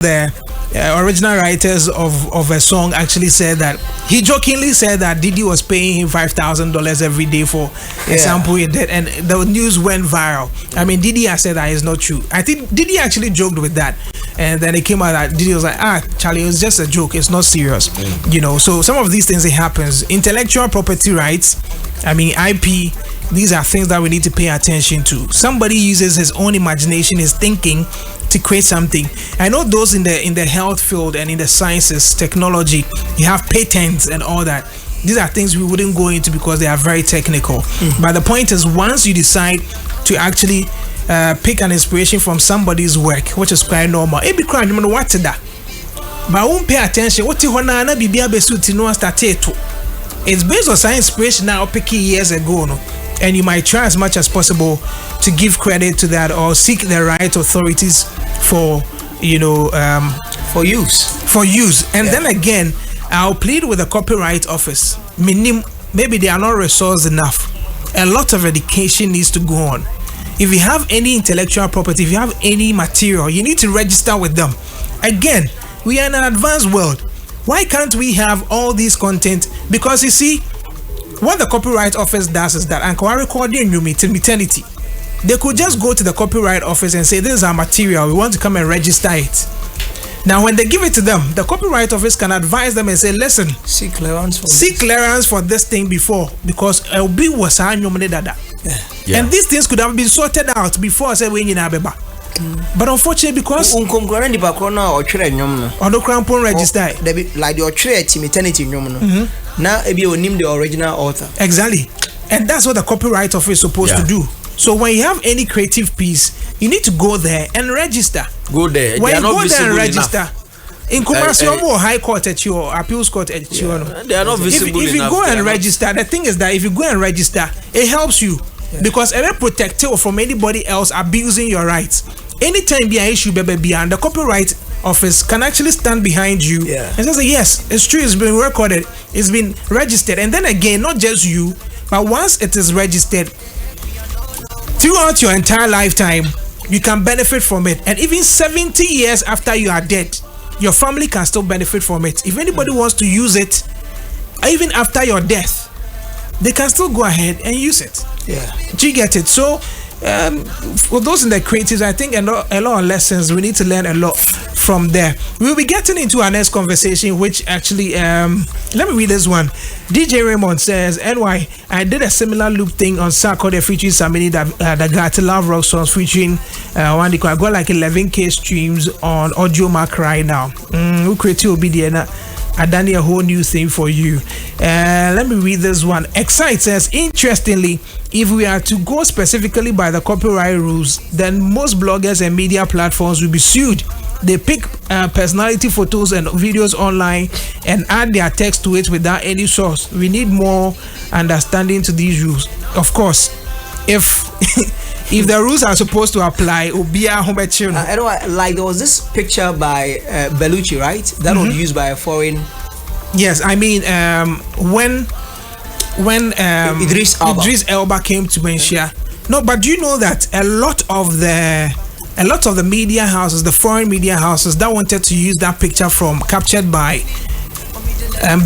the original writers of a song actually said that he jokingly said that Diddy was paying him $5,000 every day for a sample he did, and the news went viral. I mean, Diddy has said that is not true. I think Diddy actually joked with that, and then it came out that Diddy was like, Charlie, it was just a joke, it's not serious. You know, so some of these things, it happens. Intellectual property rights, I mean IP, these are things that we need to pay attention to. Somebody uses his own imagination, his thinking to create something. I know those in the health field and in the sciences, technology, you have patents and all that. These are things we wouldn't go into because they are very technical. But the point is, once you decide to actually pick an inspiration from somebody's work, which is quite normal, it be crying, you know what to that. But I won't pay attention. What you wanna be besuit no start to. It's based on some inspiration now picking years ago, no? And you might try as much as possible to give credit to that or seek the right authorities for, you know, for use. And then again, I'll plead with the Copyright Office. Maybe they are not resourced enough. A lot of education needs to go on. If you have any intellectual property, if you have any material, you need to register with them. Again, we are in an advanced world. Why can't we have all these content? Because you see, what the Copyright Office does is that, and recording you till eternity, they could just go to the Copyright Office and say, this is our material, we want to come and register it. Now, when they give it to them, the Copyright Office can advise them and say, listen, seek clearance for this thing before, because it'll be was and these things could have been sorted out before I said, but unfortunately, because or the crampon register, like your trade eternity now you name the original author. Exactly. And that's what the Copyright Office is supposed to do. So when you have any creative piece, you need to go there and register. Go there. When you go there and register, in Kumasi or High Court at your Appeals Court at your, they are not visible if you go and register, the thing is that if you go and register, it helps you because it will protect you from anybody else abusing your rights. Anytime be an issue, baby, and the Copyright Office can actually stand behind you and say, yes, it's true, it's been recorded, it's been registered. And then again, not just you, but once it is registered, throughout your entire lifetime, you can benefit from it. And even 70 years after you are dead, your family can still benefit from it. If anybody wants to use it, even after your death, they can still go ahead and use it. Do you get it? So, for those in the creatives, I think a lot of lessons, we need to learn a lot from there. We'll be getting into our next conversation, which actually let me read this one. DJ Raymond says, NY, I did a similar loop thing on Saturday featuring Samini that got love rock songs featuring one. I got like 11k streams on Audio Mac right now. Who creative will be there? I done a whole new thing for you. Let me read this one. Excite says, interestingly, if we are to go specifically by the copyright rules, then most bloggers and media platforms will be sued. They pick personality photos and videos online and add their text to it without any source. We need more understanding to these rules. Of course, if if the rules are supposed to apply, it will be a home like there was this picture by Bellucci, right? That was used by a foreign. Yes, I mean when Idris Elba came to Malaysia. No, but do you know that a lot of the media houses, the foreign media houses that wanted to use that picture captured by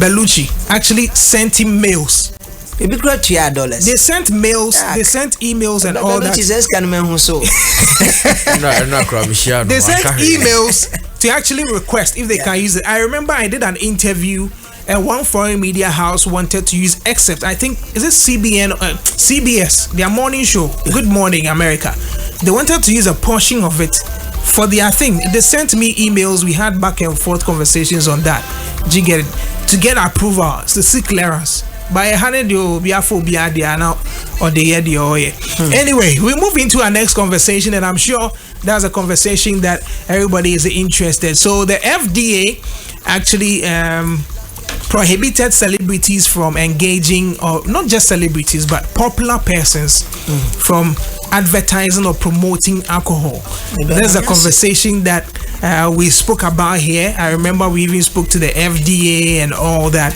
Bellucci, actually sent him mails. They sent mails, they sent emails and all that. They sent emails to actually request if they can use it. I remember I did an interview and one foreign media house wanted to use excerpt. I think, is it CBS, their morning show, Good Morning America. They wanted to use a portion of it for their thing. They sent me emails. We had back and forth conversations on that. Did you get it? To get approval, to seek clearance. By a hundred, you'll be a full now or the year. Anyway, we move into our next conversation, and I'm sure that's a conversation that everybody is interested. So the FDA actually prohibited celebrities from engaging, or not just celebrities, but popular persons from advertising or promoting alcohol. There's a conversation that we spoke about here. I remember we even spoke to the FDA and all that.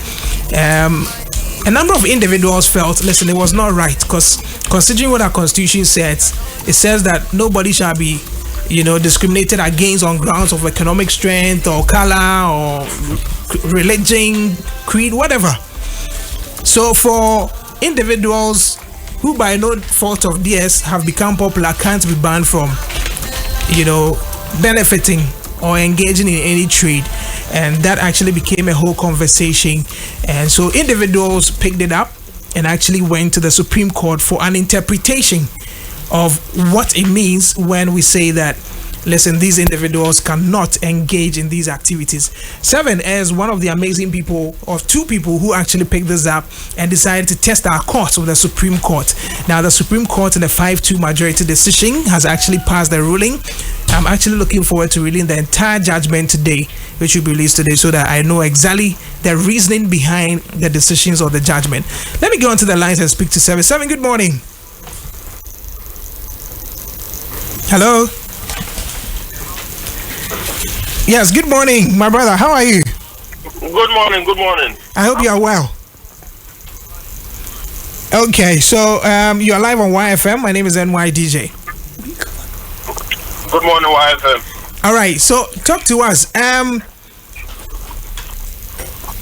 A number of individuals felt, listen, it was not right, because considering what our constitution says, it says that nobody shall be discriminated against on grounds of economic strength or color or religion, creed, whatever. So for individuals who by no fault of theirs have become popular can't be banned from, benefiting or engaging in any trade. And that actually became a whole conversation. And so individuals picked it up and actually went to the Supreme Court for an interpretation of what it means when we say that, listen, these individuals cannot engage in these activities. Seven is one of the amazing people, of two people who actually picked this up and decided to test our course with the Supreme Court. Now, the Supreme Court in a 5-2 majority decision has actually passed the ruling. I'm actually looking forward to reading the entire judgment today, which will be released today, so that I know exactly the reasoning behind the decisions of the judgment. Let me go onto the lines and speak to Seven. Seven, good morning. Hello. Yes, good morning, my brother. How are you? Good morning, good morning. I hope you are well. Okay, so you are live on YFM. My name is NYDJ. Good morning, YFM. All right, so talk to us.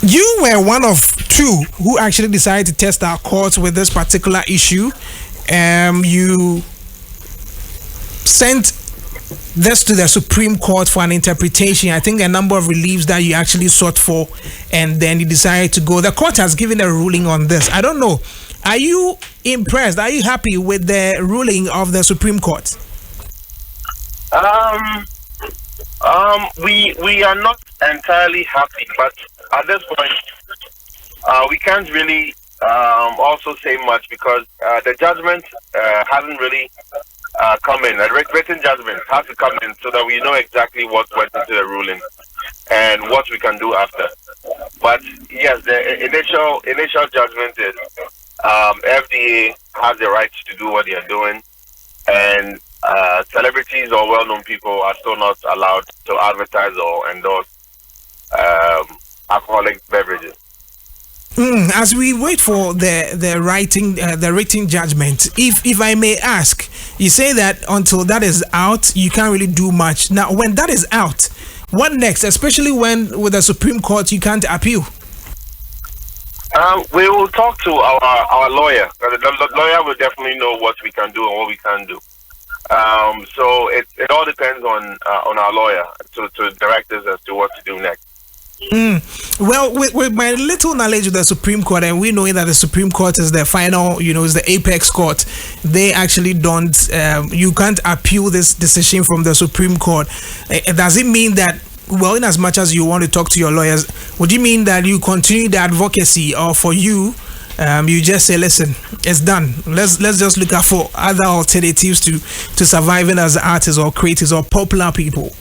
You were one of two who actually decided to test our courts with this particular issue. You sent this to the Supreme Court for an interpretation. I think a number of reliefs that you actually sought for, and then you decided to go. The court has given a ruling on this. I don't know. Are you impressed? Are you happy with the ruling of the Supreme Court? We are not entirely happy, but at this point, we can't really also say much because the judgment hasn't really come in. A written judgment has to come in so that we know exactly what went into the ruling and what we can do after. But yes, the initial judgment is FDA has the right to do what they are doing, and celebrities or well-known people are still not allowed to advertise or endorse alcoholic beverages. As we wait for the written judgment, if I may ask, you say that until that is out, you can't really do much. Now, when that is out, what next? Especially when with the Supreme Court, you can't appeal. We will talk to our lawyer. The lawyer will definitely know what we can do and what we can't do. So it all depends on our lawyer to direct us as to what to do next. Well, with my little knowledge of the Supreme Court, and we know that the Supreme Court is the final, is the apex court. They actually don't, you can't appeal this decision from the Supreme Court. Does it mean that, well, in as much as you want to talk to your lawyers, would you mean that you continue the advocacy, or for you, you just say, listen, it's done. Let's just look out for other alternatives to surviving as artists or creators or popular people?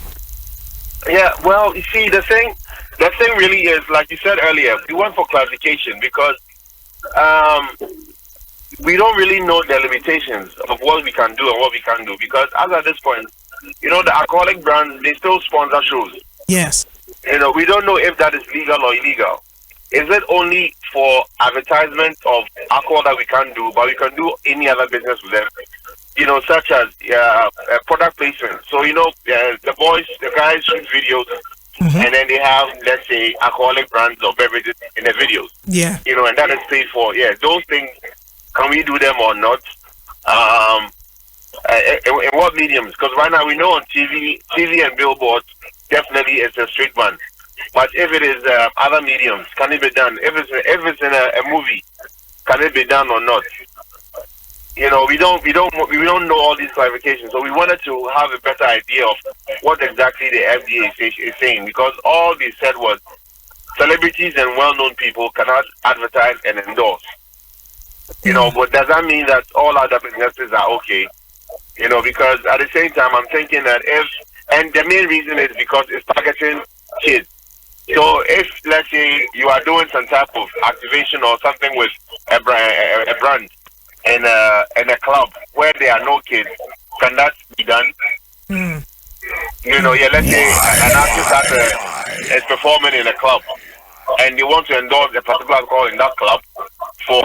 Yeah, well, you see, the thing really is, like you said earlier, we want for clarification because we don't really know the limitations of what we can do and what we can't do. Because as at this point, the alcoholic brands, they still sponsor shows. Yes. We don't know if that is legal or illegal. Is it only for advertisement of alcohol that we can't do, but we can do any other business with them? Such as product placement. So, the guys shoot videos, and then they have, let's say, alcoholic brands or beverages in the videos. Yeah. And that is paid for. Yeah, those things, can we do them or not? In what mediums? Because right now we know on TV and billboards, definitely it's a straight ban. But if it is other mediums, can it be done? If it's in a movie, can it be done or not? We don't know all these clarifications, so we wanted to have a better idea of what exactly the FDA is saying, because all they said was celebrities and well-known people cannot advertise and endorse. But does that mean that all other businesses are okay? Because at the same time, I'm thinking that and the main reason is because it's targeting kids. So if, let's say, you are doing some type of activation or something with a brand in a club where there are no kids, can that be done? Let's say an artist that is performing in a club and you want to endorse a particular alcohol in that club for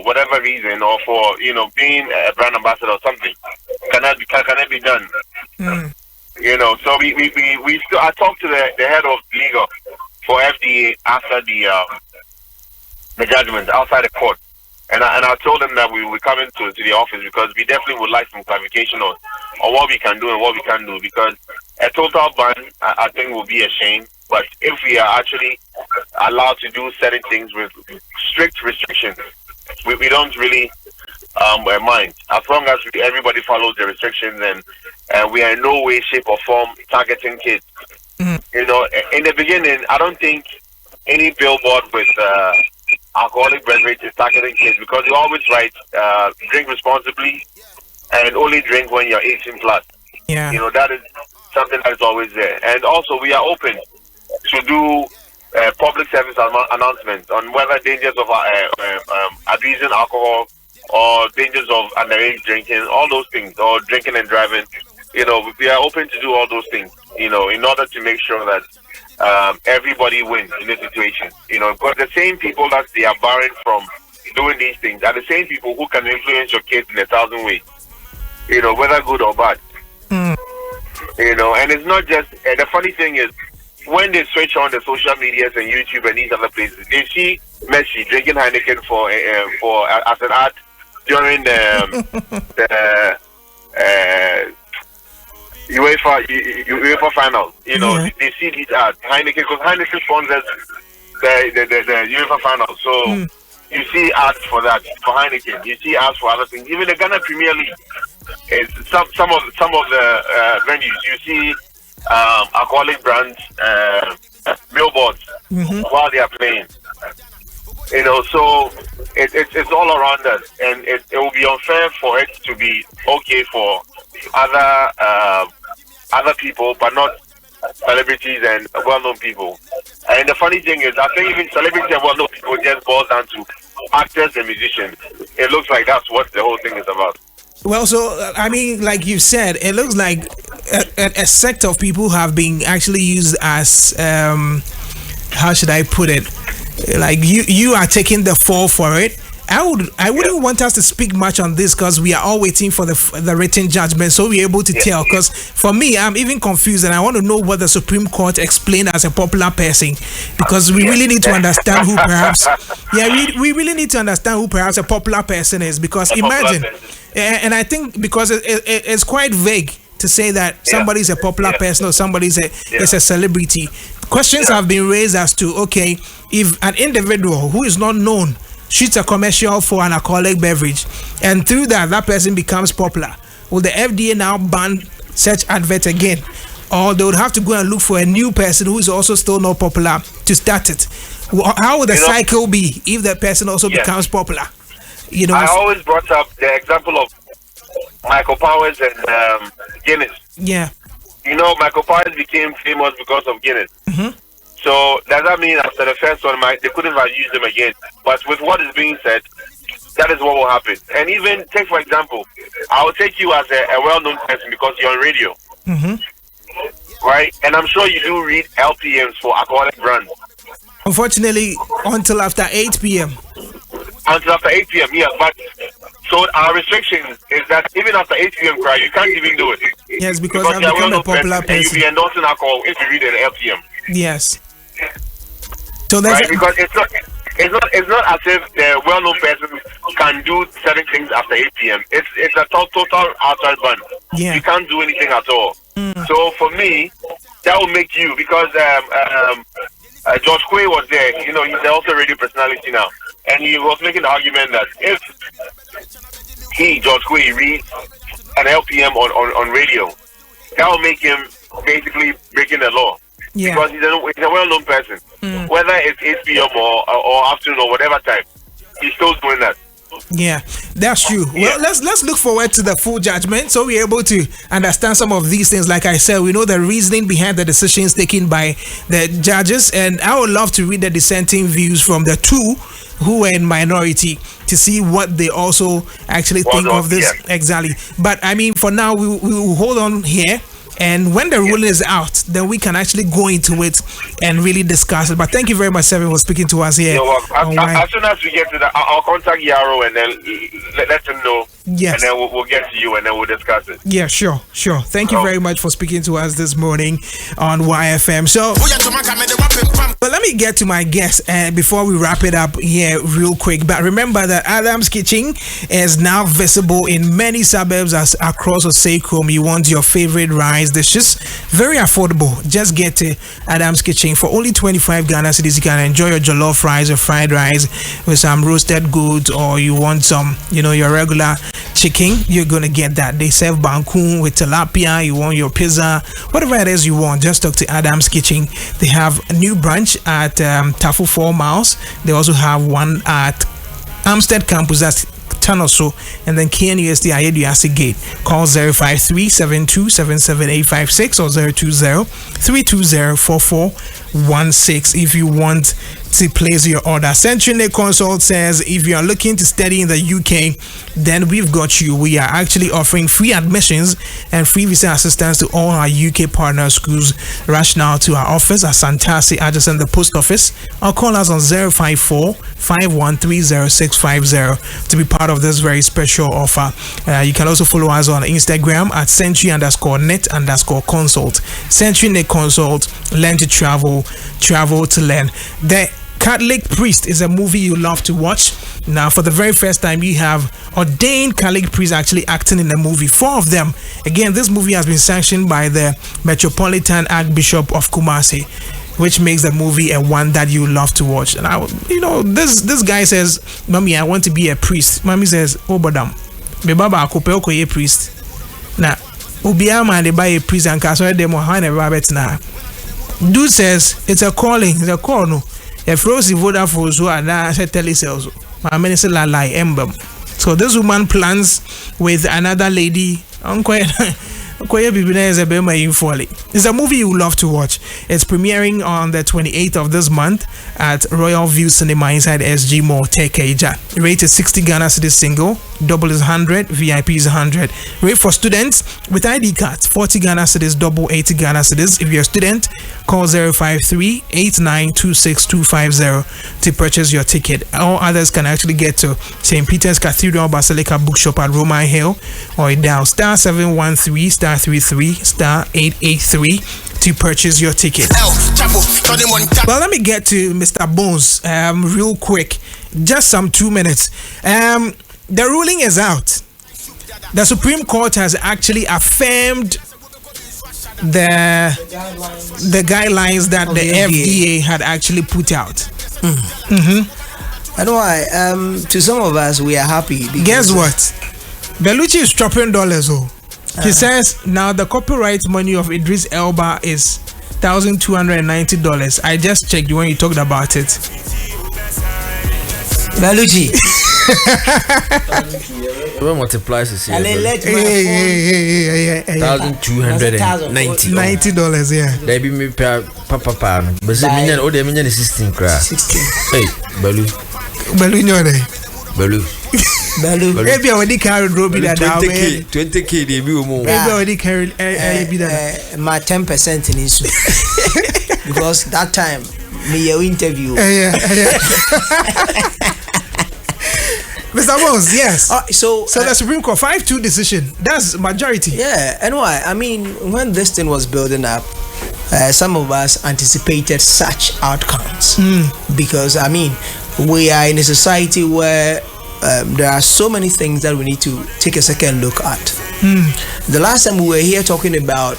whatever reason, or for being a brand ambassador or something. Can it be done? You know, so we still. I talked to the head of legal for FDA after the judgment outside the court, and I told them that we will come into the office because we definitely would like some clarification on what we can do and what we can't do, because a total ban I think will be a shame. But if we are actually allowed to do certain things with strict restrictions, we don't really mind, as long as everybody follows the restrictions and we are in no way, shape or form targeting kids. You know, in the beginning, I don't think any billboard with alcoholic beverage is targeting kids, because you always write drink responsibly and only drink when you're 18 plus. Yeah. You know, that is something that is always there. And also, we are open to do public service announcements on whether dangers of abusing alcohol or dangers of underage drinking, all those things, or drinking and driving. You know, we are open to do all those things, you know, in order to make sure that everybody wins in this situation. You know, because the same people that they are barring from doing these things are the same people who can influence your kids in 1,000 ways, you know, whether good or bad. You know, and it's not just, the funny thing is, when they switch on the social medias and YouTube and these other places, they see Messi drinking Heineken for as an ad during the UEFA final. You know, they see these ads, Heineken, because Heineken sponsors the UEFA final. So you see ads for that, for Heineken. You see ads for other things. Even the Ghana Premier League, some of the venues, you see alcoholic brands billboards while they are playing. You know, so it's all around us, and it will be unfair for it to be okay for other people, but not celebrities and well-known people. And the funny thing is, I think even celebrities and well-known people just boils down to actors and musicians. It looks like that's what the whole thing is about. Well, so I mean, like you said, it looks like a sect of people have been actually used as how should I put it? Like you are taking the fall for it. I wouldn't want us to speak much on this because we are all waiting for the written judgment, so we're able to tell. Because for me, I'm even confused, and I want to know what the Supreme Court explained as a popular person, because we really need to understand who perhaps. We really need to understand who perhaps a popular person is, because imagine, and I think because it's quite vague to say that somebody is a popular person or somebody is a celebrity. Questions have been raised as to, okay, if an individual who is not known shoots a commercial for an alcoholic beverage, and through that person becomes popular, will the FDA now ban such advert again, or they would have to go and look for a new person who is also still not popular to start it? How would the cycle be if that person also becomes popular? You know, I always brought up the example of Michael Powers and Guinness. Yeah. You know, Michael Powers became famous because of Guinness. So does that mean after the first one, they couldn't have used them again? But with what is being said, that is what will happen. And even take, for example, I will take you as a well-known person because you're on radio, right? And I'm sure you do read LPMs for alcoholic brands. Unfortunately, until after 8 p.m. Until after 8 p.m., yeah. But so our restriction is that even after 8 p.m. cry, you can't even do it. Yes, because I've become a popular person. And you'll be endorsing alcohol if you read an LPM. Yes. So that's right, because it's not as if the well-known person can do certain things after 8 p.m. It's a total outside ban. Yeah. You can't do anything at all. So for me, that will make you, because George Kwame was there. You know, he's also a radio personality now, and he was making the argument that if George Kwame, reads an LPM on radio, that will make him basically breaking the law. Yeah. Because he's a well-known person. Whether it's 8 p.m. or afternoon or whatever time, he's still doing that. Yeah, that's true. Well, let's look forward to the full judgment, so we're able to understand some of these things. Like I said, we know the reasoning behind the decisions taken by the judges, and I would love to read the dissenting views from the two who were in minority to see what they also actually think of this exactly. But I mean, for now, we will hold on here. And when the ruling is out, then we can actually go into it and really discuss it. But thank you very much, Seven, for speaking to us here. You're welcome. As soon as we get to that, I'll contact Yarrow and then let him know Yes. And then we'll get to you and then we'll discuss it. Yeah, sure. Thank you very much for speaking to us this morning on YFM. So, but let me get to my guest before we wrap it up here real quick. But remember that Adam's Kitchen is now visible in many suburbs across Osei-Krom. You want your favorite rice dishes, very affordable. Just get to Adam's Kitchen for only 25 Ghana cedis. You can enjoy your jollof rice or fried rice with some roasted goods, or you want some, your regular chicken, you're gonna get that. They serve banku with tilapia. You want your pizza, whatever it is you want, just talk to Adam's Kitchen. They have a new branch at Tafu 4 Miles. They also have one at Amstead Campus, that's 10 or so, and then KNUST Ayeduase Gate. Call 053-7277856 or 020-320-4416 if you want to place your order. CenturyNet Consult says if you are looking to study in the UK, then we've got you. We are actually offering free admissions and free visa assistance to all our UK partner schools. Rush now to our office at Santasi, adjacent the post office, or call us on 054-5130-650 to be part of this very special offer. You can also follow us on Instagram at century_net_consult. CenturyNet Consult, learn to travel to learn. The Catholic Priest is a movie you love to watch. Now, for the very first time, you have ordained Catholic priests actually acting in the movie. 4 of them. Again, this movie has been sanctioned by the Metropolitan Archbishop of Kumasi, which makes the movie a one that you love to watch. And this guy says, "Mommy, I want to be a priest." Mommy says, "Oh, badam, me baba akope okoye priest." Now, ubia man they buy a priest and kasore demo hane babet na. Dude says it's a calling, it's a call no. If Rosie Vodafone so and I said telesales, my minister lie emblem. So this woman plans with another lady. It's a movie you love to watch. It's premiering on the 28th of this month at Royal View Cinema inside SG Mall, Tekeja. Rated 60 Ghana cedis single, double is 100, VIP is 100. Rate for students with ID cards, 40 Ghana cedis, double 80 Ghana cedis. If you're a student, call 053-8926-250 to purchase your ticket. All others can actually get to St. Peter's Cathedral Basilica Bookshop at Roman Hill, or dial star 713 star 33 star 883 to purchase your ticket. Well, let me get to Mr. Bones real quick, just some 2 minutes. The ruling is out. The Supreme Court has actually affirmed the guidelines that the FDA had actually put out. And why? To some of us, we are happy. Guess what? Bellucci is dropping dollars. He says now the copyright money of Idris Elba is $1,290. I just checked when you talked about it. Bellucci. When multiplies is here. $1,290. Yeah. They be me papa. But say minyan o de minyan is 16 cra. 16. Hey, Bellu. Bellu nyore. Bellu. Maybe I already carried Robbie that down. 20K they be more. Maybe I already carried my 10% in issue. Because that time me your interview. Mr. Bones, yes. So the Supreme Court 5-2 decision. That's majority. Yeah, and why? I mean, when this thing was building up, some of us anticipated such outcomes because I mean, we are in a society where there are so many things that we need to take a second look at. The last time we were here talking about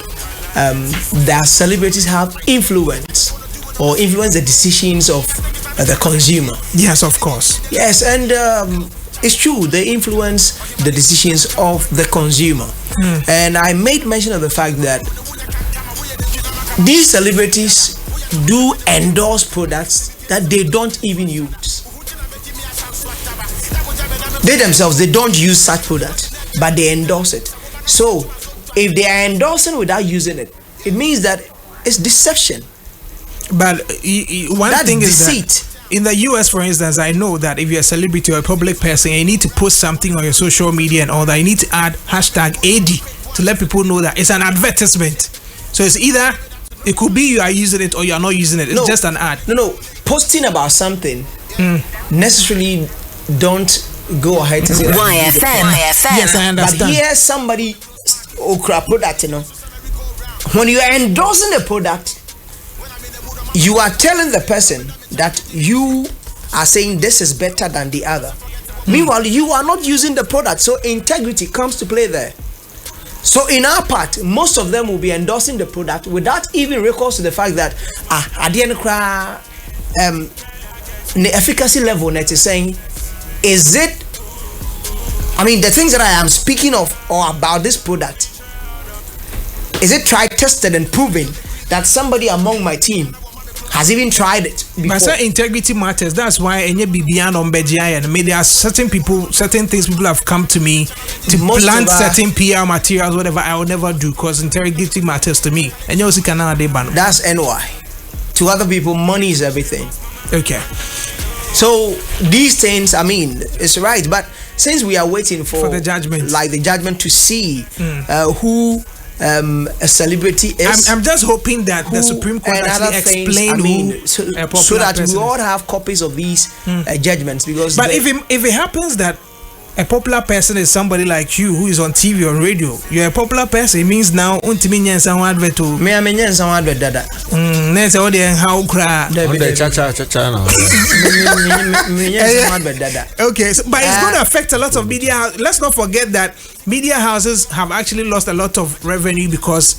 that celebrities have influence the decisions of the consumer. Yes, of course. Yes, and it's true, they influence the decisions of the consumer. And I made mention of the fact that these celebrities do endorse products that they don't even use. They themselves, they don't use such products, but they endorse it. So if they are endorsing without using it, it means that it's deception. But one That's thing deceit. is that in the US, for instance, I know that if you're a celebrity or a public person, you need to post something on your social media and all that. You need to add hashtag AD to let people know that it's an advertisement. So it's either it could be you are using it or you are not using it. It's just an ad. No. Posting about something necessarily don't go ahead to say YFM. Yes, I understand. But here somebody okra product, you know. When you are endorsing a product, you are telling the person that you are saying this is better than the other. Meanwhile, you are not using the product, so integrity comes to play there. So in our part, most of them will be endorsing the product without even recourse to the fact that at the end of the efficacy level net is saying, is it, I mean, the things that I am speaking of or about this product, is it tried, tested, and proven that somebody among my team has even tried it before? But say integrity matters. That's why any BBN on BGI and there are certain people, certain things people have come to me to plant certain PR materials, whatever I will never do because integrity matters to me. And you also can ban. That's NY. To other people, money is everything. Okay. So these things, I mean, it's right. But since we are waiting for the judgment, like the judgment to see who a celebrity is, I'm just hoping that the Supreme Court actually explain so that we all have copies of these judgments. Because but if it happens that a popular person is somebody like you who is on TV or radio, you're a popular person, it means now untiminyan someone advert to me amenyan someone advert dada next all the how cry cha no okay, so, but it's going to affect a lot of media. Let's not forget that media houses have actually lost a lot of revenue because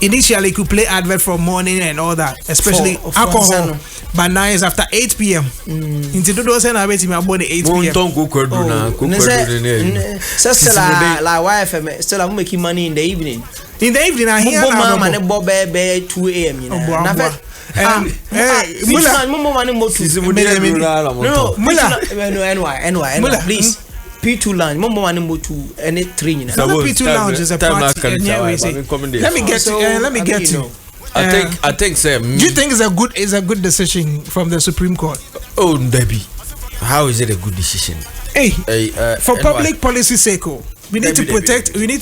initially could play advert for morning and all that, especially alcohol. But now it's after 8 p.m. Into those and I wait me about 8 p.m. So still like YFM still I'm making money in the evening. In the evening I hear mama Bob 2 a.m. you know. Please. P2 lounge, Momo Animbo 2 and 3. P2 lounge is a party. Let me get to. I think sir. Do you think it's a good decision from the Supreme Court? Oh, Debbie, how is it a good decision? Hey, for public policy sake, we need to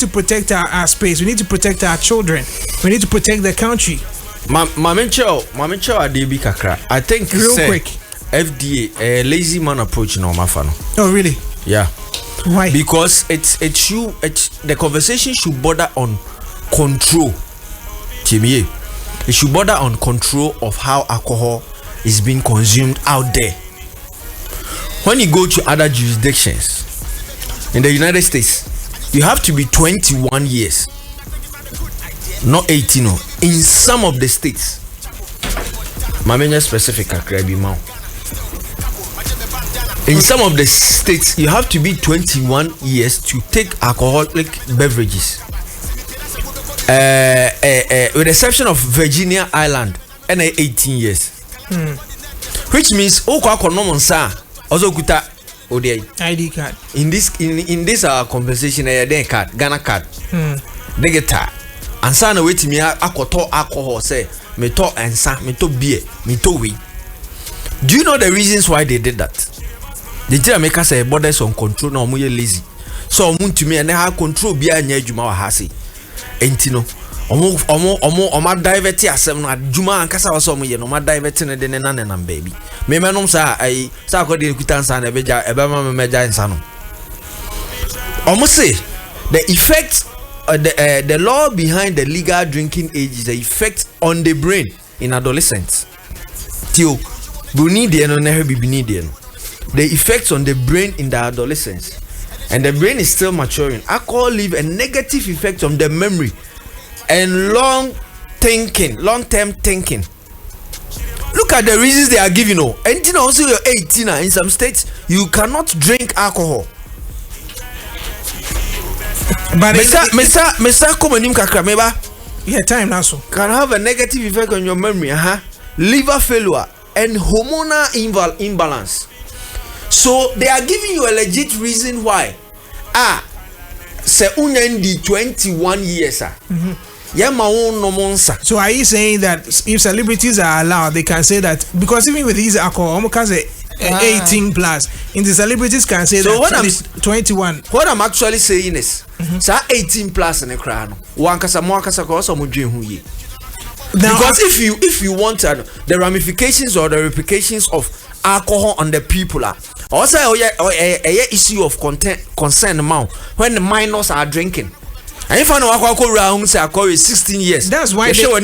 protect our space. We need to protect our children. We need to protect the country. Mamencho Adebi Kakra. I think real quick. FDA a lazy man approach no mafano. Oh really? Yeah. Why? Because the conversation should border on control. Timie. It should border on control of how alcohol is being consumed out there. When you go to other jurisdictions in the United States, you have to be 21 years, not 18. In some of the states, Mamenya specific in some of the states, you have to be 21 years to take alcoholic beverages. With the exception of Virginia Island, and 18 years. Which means also kuta ID card. In this conversation, card, Ghana card, they get that. And so now wait me akoto alcohol say me to ensa, me to beer, me to we. Do you know the reasons why they did that? They tell make us say borders on control na omo lazy. So omo to me and have control bia nya adwuma wa ha say. Entino omo divert asem no adwuma ankasa wa so omo ye no ma divert ne de ne nanenam baby. Me menom sa ai sa ko de kutansa na beja ebema me meja nsa no. Omo say the effect the law behind the legal drinking age is the effect on the brain in adolescents. Tio buni de no na bibini de no. The effects on the brain in the adolescence, and the brain is still maturing. Alcohol leave a negative effect on the memory and long-term thinking. Look at the reasons they are giving. And you know, also you're 18 in some states you cannot drink alcohol. But Mesa komanim kakra meba. Yeah, time now so can have a negative effect on your memory. Liver failure and hormonal imbalance. So they are giving you a legit reason why. Se unendi 21 years. So are you saying that if celebrities are allowed, they can say that because even with these alcohol, almost 18 plus, in the celebrities can say so that 21. What I'm actually saying is, 18 plus in the crown. One kasa mo kasa ko so mo dwen hu ye. Now, because if you want the ramifications or the repercussions of alcohol on the people also a issue of concern amount when the minors are drinking. And if I know around say 16 years, that's why they know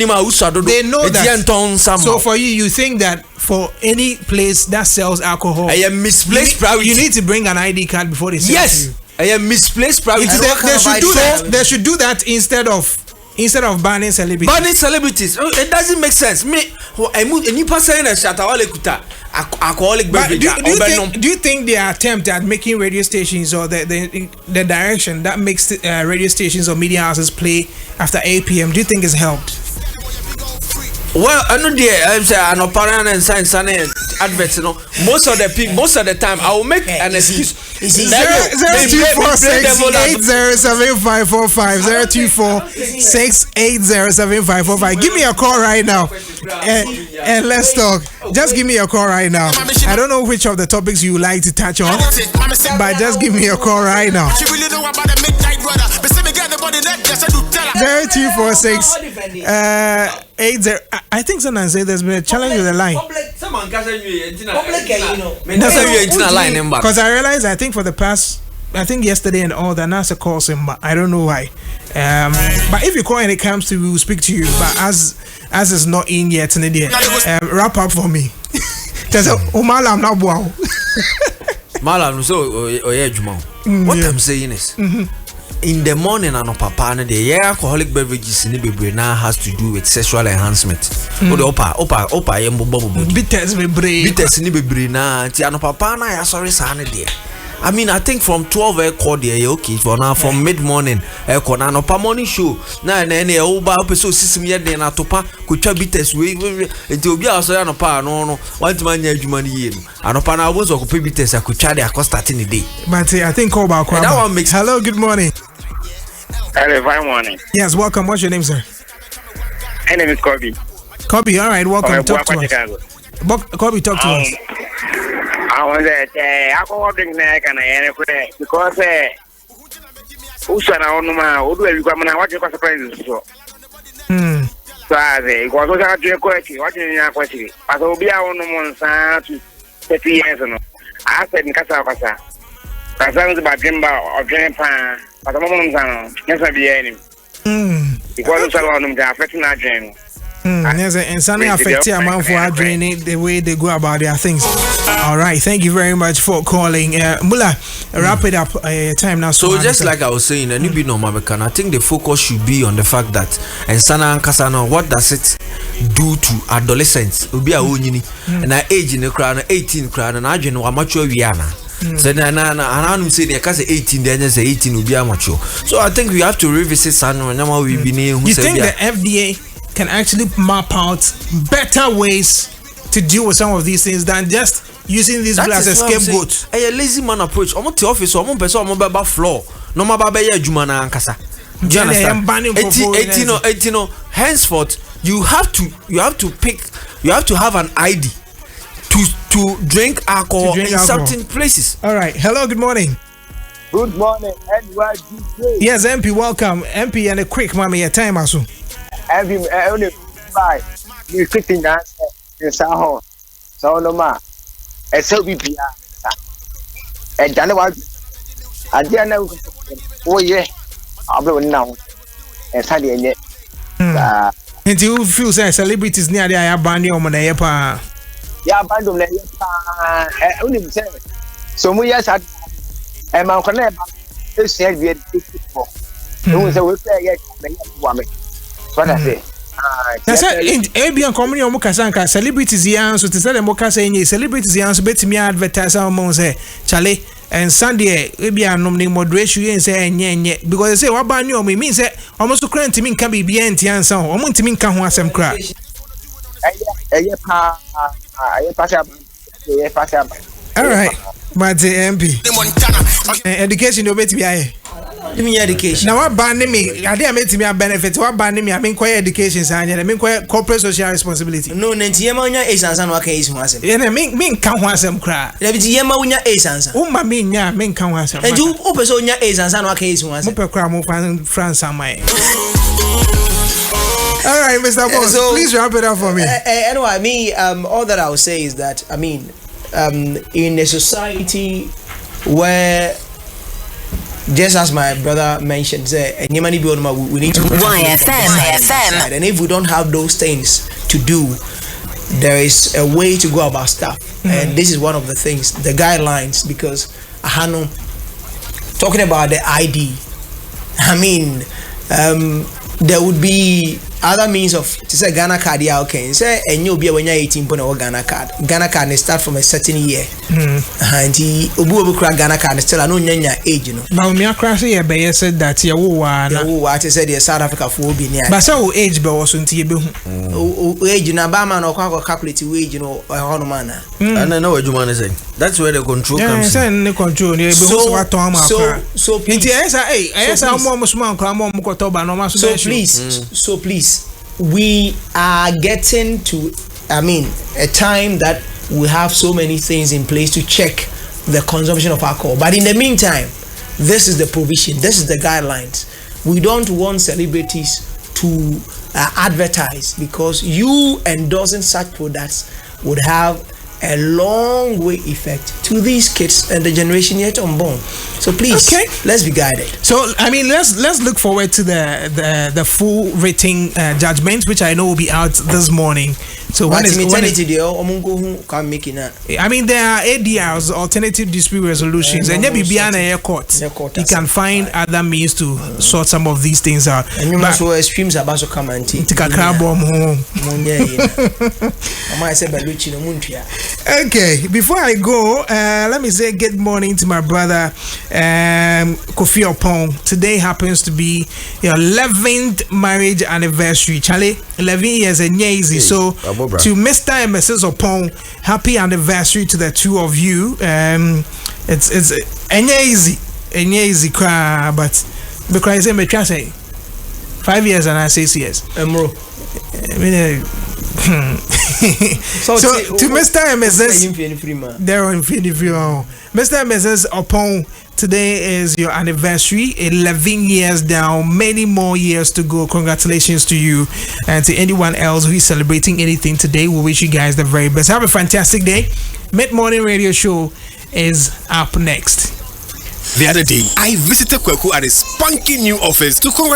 that. So for you think that for any place that sells alcohol, misplaced priority. You need to bring an ID card before they sell to you. A misplaced priority. They should do that instead of banning celebrities. Banning celebrities, it doesn't make sense. Me, any person in alcoholic beverage. Do you think their attempt at making radio stations or the direction that makes radio stations or media houses play after 8 p.m. do you think is helped? Well, I know I'm saying an apparent and science and adverts. You know, most of the time, I will make an excuse. 0246807545 0246807545. Give me a call right now, and let's talk. Just give me a call right now. I don't know which of the topics you would like to touch on, but just give me a call right now. 0246 80. I think sometimes there's been a challenge with the line. Because I realized for the past, yesterday and all that NASA calls him, but I don't know why. But if you call and it comes to, we will speak to you. But as it's not in yet, wrap up for me. Malam na wow. Malam so what I'm saying is. In the morning and papa the alcoholic beverages in the now has to do with sexual enhancement. Opa bitters in the na ti papa na ya sorry sana there. I mean, I think from 12 there okay for now from mid morning na no pa morning show na oba episode system here na topa kutwa bitters we enti obi aso no pa no want man nya adwuma ni ye no anopa na wo so ko bitters akutwa dey start in the day. But I think call about Kwame. That one makes. Hello, good morning. Hello, fine morning. Yes, welcome. What's your name, sir? My name is Kobe. Kobe, all right, welcome. Talk to us. Kobe, talk to us. I was alcohol drink because Usana on my old way you come and watch your surprises. So I say, it was out your question, watching your question. I will be on one side to 30 years. I said in Casa. Concerns about Jimba or Grandpa, but the moment yes, I be any. Because it's around them, affecting our dream. Yes, and something affecting amount for our draining the way they go about their things. All right, thank you very much for calling. Mula, wrap it up. Time now. So just like I was saying, and you be normal, I think the focus should be on the fact that and Sana and Kasana, what does it do to adolescents? Ubi a unini and I age in the crown 18 crown and I know how much we are now. So na say they can say 18 then say 18 will be amateur. So I think we have to revisit Sana whenever we be near. You think the FDA can actually map out better ways to deal with some of these things than just using these as a scapegoat? A lazy man approach. I'm to office or person on floor. No matter juma na ankasa. Do you understand? 18 henceforth you have to have an ID to drink alcohol in certain places. All right. Hello, good morning. Good morning, NYGJ. Yes, MP, welcome. MP and a quick mommy your time also. MP only by you quitting that in Saho. So no ma. A so be and January. I didn't know. Oh yeah. I'll be now. And Sunday and yet. And you feel say celebrities near there are banning on the pa. Yeah, bandom le only say so mu yes at e man ko na e say we people no say we say yes me wa me so that say Ebian company omo kasanka celebrities yan so te say dem ka say any celebrities yan so betimi advertise am say chale and Sunday Ebian nom ni moderation yen say enye because they say wa ban you mean say almost current ntimi nka bibia entiansa omo ntimi nka ho asem kra all right, but MP education no bet be aye. Give me education. Now what ban me? I didn't make me a benefit. What ban me? I mean, quite education, and I mean, quite corporate social responsibility. No, Nancy, Yamania is answer no case once. And I mean, can't want some cry. Let me see Yamania is answer. Oh, my mean, yeah, men can't want some. And you open so your is answer no case once. Super cram of France, am I? All right, Mr. Boss, So, please wrap it up for me. Anyway, all that I would say is that, in a society where, just as my brother mentioned, we need to YFM. and if we don't have those things to do, there is a way to go about stuff, and this is one of the things, the guidelines. Because talking about the ID, there would be other means of to say Ghana card. Yeah, okay. Say and you'll be when you're 18 point Ghana card. Ghana card they start from a certain year. And he obu Ghana card still I know your age, you know. Now me across here be said that you what said the South Africa for be near. But so age be was until you age na ba man or calculate wage, you know, on man. And I know what you want to say. That's where the control comes in. The control. So please, we are getting to, a time that we have so many things in place to check the consumption of alcohol. But in the meantime, this is the provision, this is the guidelines. We don't want celebrities to advertise, because you endorsing such products would have a long way effect to these kids and the generation yet unborn. So please, let's be guided. So let's look forward to the full rating judgment, which I know will be out this morning. So there are ADRs, alternative dispute resolutions, and you be behind a court. You can find other means to sort some of these things out. And you must wear streams about to come and take Okay, before I go, let me say good morning to my brother Kofi Opon. Today happens to be your 11th marriage anniversary. Charlie, 11 years and easy. So to Mr. and Mrs. Opon, happy anniversary to the two of you. It's easy, but because I say 5 years and I say 6 years. So to Mr. and Mrs. They're in Mr. and Mrs. Opon, today is your anniversary, 11 years down, many more years to go. Congratulations to you, and to anyone else who is celebrating anything today. We wish you guys the very best. Have a fantastic day. Mid-morning radio show is up next. The other day, I visited Kweku at his spunky new office to congratulate